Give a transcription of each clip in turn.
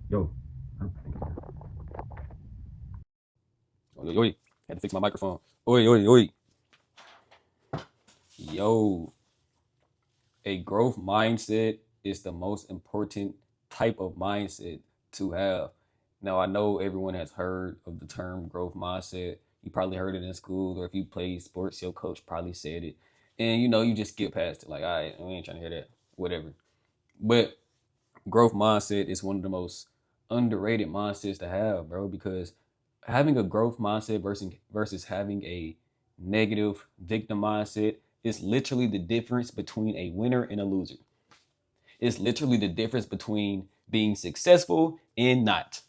Yo. Oi, oi. Had to fix my microphone. Oi, oi, oi. Yo, a growth mindset is the most important type of mindset to have. Now, I know everyone has heard of the term growth mindset. You probably heard it in school, or if you played sports, your coach probably said it. And you just skip past it. Like, all right, we ain't trying to hear that. Whatever. But growth mindset is one of the most underrated mindsets to have, bro, because having a growth mindset versus having a negative victim mindset is literally the difference between a winner and a loser. It's literally the difference between being successful and not,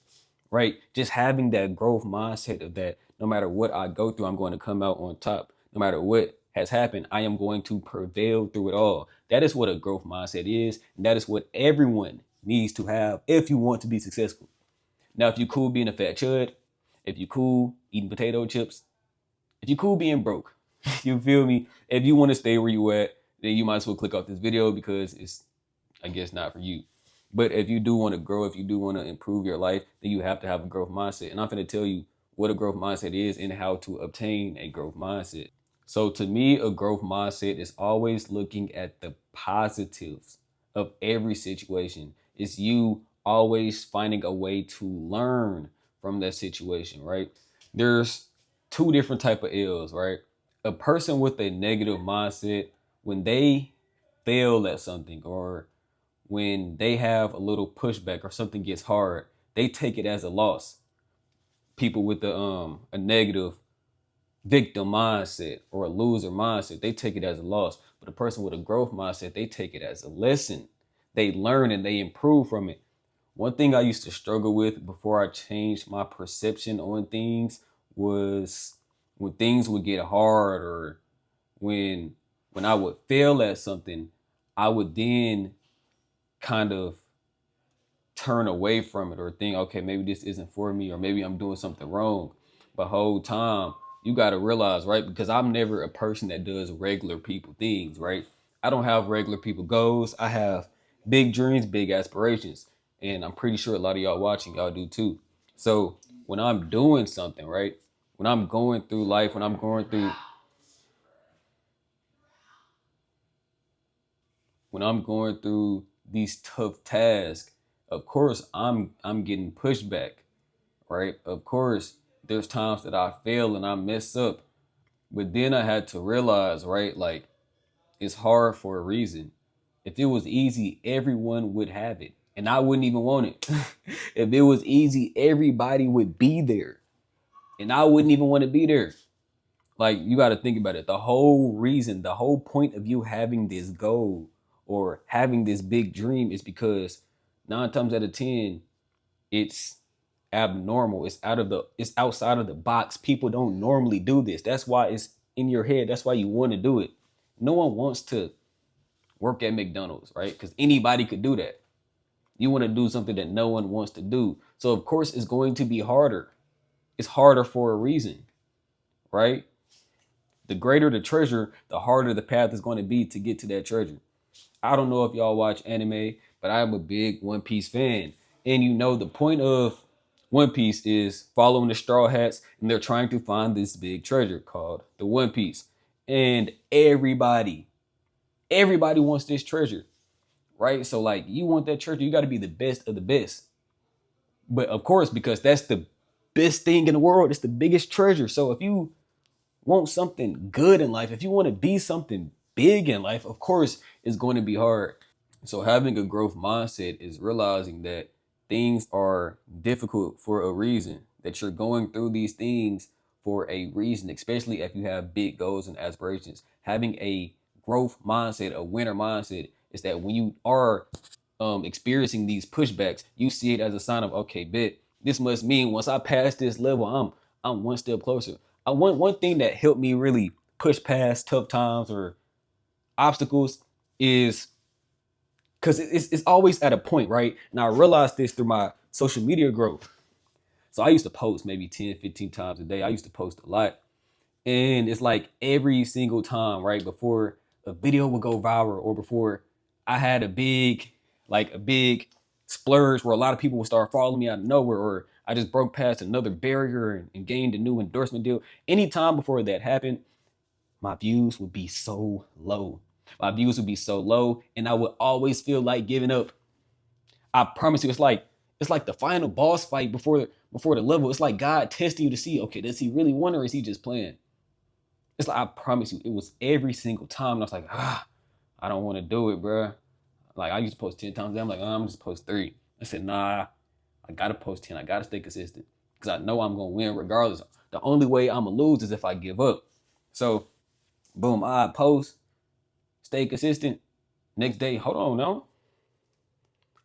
right? Just having that growth mindset of that no matter what I go through, I'm going to come out on top. No matter what has happened, I am going to prevail through it all. That is what a growth mindset is. And that is what everyone needs to have if you want to be successful. Now, if you cool being a fat chud, if you cool eating potato chips, if you cool being broke, you feel me? If you want to stay where you at, then you might as well click off this video because it's, I guess, not for you. But if you do want to grow, if you do want to improve your life, then you have to have a growth mindset. And I'm going to tell you what a growth mindset is and how to obtain a growth mindset. So to me, a growth mindset is always looking at the positives of every situation. It's you always finding a way to learn from that situation, right? There's two different type of L's, right? A person with a negative mindset, when they fail at something or when they have a little pushback or something gets hard, they take it as a loss. People with a negative victim mindset or a loser mindset, they take it as a loss. But a person with a growth mindset, they take it as a lesson. They learn and they improve from it. One thing I used to struggle with before I changed my perception on things was when things would get hard or when when I would fail at something, I would then kind of turn away from it or think, okay, maybe this isn't for me or maybe I'm doing something wrong. But whole time, you got to realize, right? Because I'm never a person that does regular people things, right? I don't have regular people goals. I have big dreams, big aspirations. And I'm pretty sure a lot of y'all watching, y'all do too. So when I'm doing something, right? When I'm going through life, when I'm going through these tough tasks, of course I'm getting pushback, right? Of course, there's times that I fail and I mess up, but then I had to realize, right? Like it's hard for a reason. If it was easy, everyone would have it, and I wouldn't even want it. If it was easy, everybody would be there, and I wouldn't even want to be there. Like you got to think about it. The whole reason, the whole point of you having this goal or having this big dream is because 9 times out of 10, it's abnormal. It's outside of the box. People don't normally do this. That's why it's in your head. That's why you want to do it. No one wants to work at McDonald's, right? Because anybody could do that. You want to do something that no one wants to do. So of course it's going to be harder. It's harder for a reason, right? The greater the treasure, the harder the path is going to be to get to that treasure. I don't know if y'all watch anime, but I'm a big One Piece fan. And the point of One Piece is following the Straw Hats, and they're trying to find this big treasure called the One Piece. And everybody wants this treasure, right? So, like, you want that treasure, you got to be the best of the best. But of course, because that's the best thing in the world, it's the biggest treasure. So, if you want something good in life, if you want to be something big in life, of course, it's going to be hard. So having a growth mindset is realizing that things are difficult for a reason, that you're going through these things for a reason, especially if you have big goals and aspirations. Having a growth mindset, a winner mindset, is that when you are experiencing these pushbacks, you see it as a sign of, okay, bet this must mean once I pass this level, I'm one step closer. I want one thing that helped me really push past tough times or obstacles is because it's always at a point, right? And I realized this through my social media growth. So I used to post maybe 10, 15 times a day. I used to post a lot. And it's like every single time, right, before a video would go viral or before I had a big splurge where a lot of people will start following me out of nowhere, or I just broke past another barrier and gained a new endorsement deal. Anytime before that happened, my views would be so low. My views would be so low, and I would always feel like giving up. I promise you, it's like the final boss fight before the level. It's like God testing you to see, okay, does he really win or is he just playing? It's like I promise you, it was every single time. And I was like, I don't want to do it, bro. Like I used to post 10 times. I'm like, I'm just post 3. I said, nah, I gotta post 10. I gotta stay consistent because I know I'm gonna win regardless. The only way I'm gonna lose is if I give up. So, boom, I post, stay consistent. Next day, hold on, no.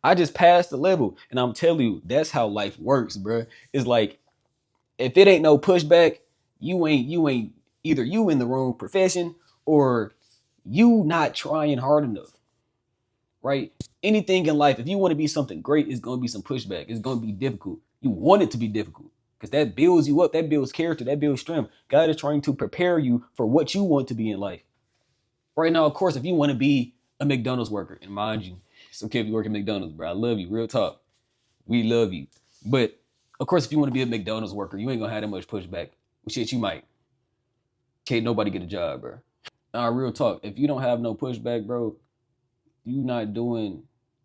I just passed the level, and I'm telling you, that's how life works, bro. It's like if it ain't no pushback, you ain't either you in the wrong profession or you not trying hard enough, right? Anything in life, if you want to be something great, it's gonna be some pushback. It's gonna be difficult. You want it to be difficult because that builds you up, that builds character, that builds strength. God is trying to prepare you for what you want to be in life. Right now, of course, if you want to be a McDonald's worker, and mind you, it's okay if you work at McDonald's, bro. I love you, real talk. We love you. But of course, if you want to be a McDonald's worker, you ain't gonna have that much pushback. Well, shit, you might. Can't nobody get a job, bro. Real talk. If you don't have no pushback, bro, you not doing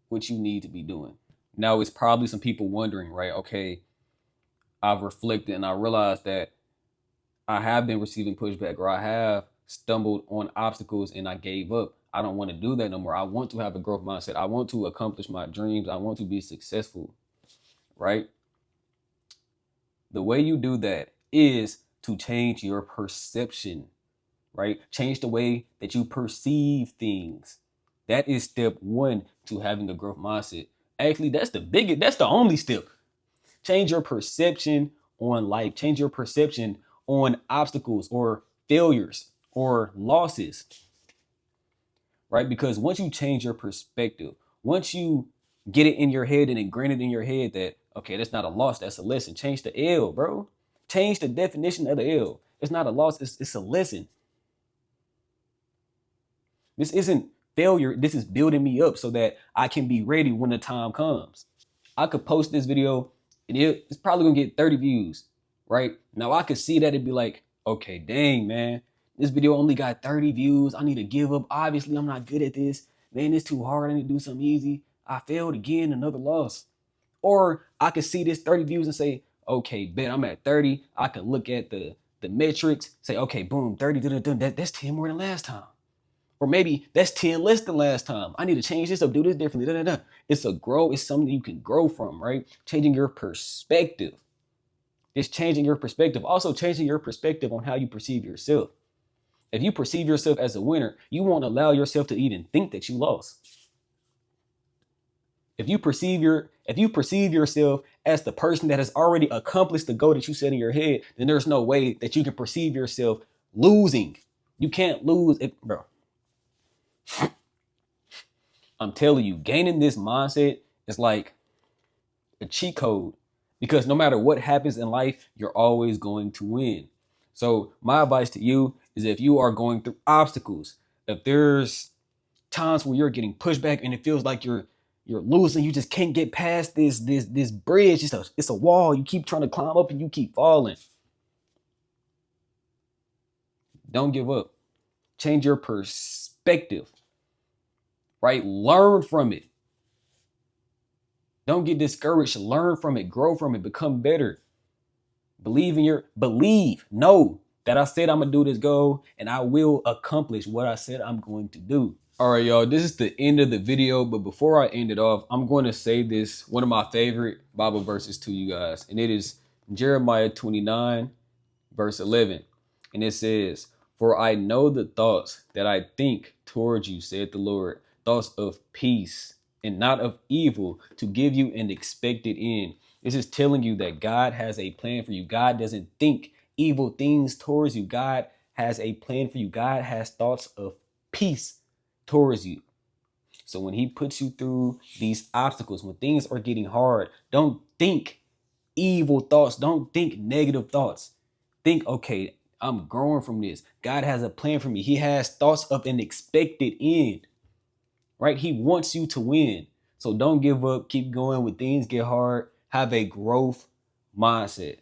what you need to be doing. Now, it's probably some people wondering, right? Okay, I've reflected and I realized that I have been receiving pushback or I have stumbled on obstacles and I gave up. I don't want to do that no more. I want to have a growth mindset. I want to accomplish my dreams. I want to be successful, right? The way you do that is to change your perception, right? Change the way that you perceive things. That is step one to having a growth mindset. Actually, that's the only step. Change your perception on life. Change your perception on obstacles or failures or losses, right? Because once you change your perspective, once you get it in your head and ingrain it in your head that, okay, that's not a loss, that's a lesson. Change the L, bro. Change the definition of the L. It's not a loss, it's a lesson. This isn't failure. This is building me up so that I can be ready when the time comes. I could post this video and it's probably gonna get 30 views, right? Now I could see that it'd be like, okay, dang, man, this video only got 30 views. I need to give up. Obviously, I'm not good at this. Man, it's too hard. I need to do something easy. I failed again, another loss. Or I could see this 30 views and say, okay, bet I'm at 30. I could look at the metrics, say, okay, boom, 30, that's 10 more than last time. Or maybe that's 10 less than last time. I need to change this up, do this differently. It's it's something you can grow from, right? Changing your perspective. It's changing your perspective. Also changing your perspective on how you perceive yourself. If you perceive yourself as a winner, you won't allow yourself to even think that you lost. If you perceive yourself as the person that has already accomplished the goal that you set in your head, then there's no way that you can perceive yourself losing. You can't lose if, bro. I'm telling you, gaining this mindset is like a cheat code because no matter what happens in life, you're always going to win. So my advice to you is if you are going through obstacles, if there's times where you're getting pushed back and it feels like you're losing, you just can't get past this bridge. It's a wall. You keep trying to climb up and you keep falling. Don't give up. Change your perspective. Right? Learn from it. Don't get discouraged. Learn from it. Grow from it. Become better. Know that I said I'm going to do this goal and I will accomplish what I said I'm going to do. All right, y'all, this is the end of the video. But before I end it off, I'm going to say this, one of my favorite Bible verses to you guys. And it is Jeremiah 29, verse 11. And it says, "For I know the thoughts that I think towards you, said the Lord, thoughts of peace and not of evil, to give you an expected end." This is telling you that God has a plan for you. God doesn't think evil things towards you. God has a plan for you. God has thoughts of peace towards you. So when he puts you through these obstacles, when things are getting hard, don't think evil thoughts. Don't think negative thoughts. Think, okay, I'm growing from this. God has a plan for me. He has thoughts of an expected end, right? He wants you to win. So don't give up. Keep going when things get hard. Have a growth mindset.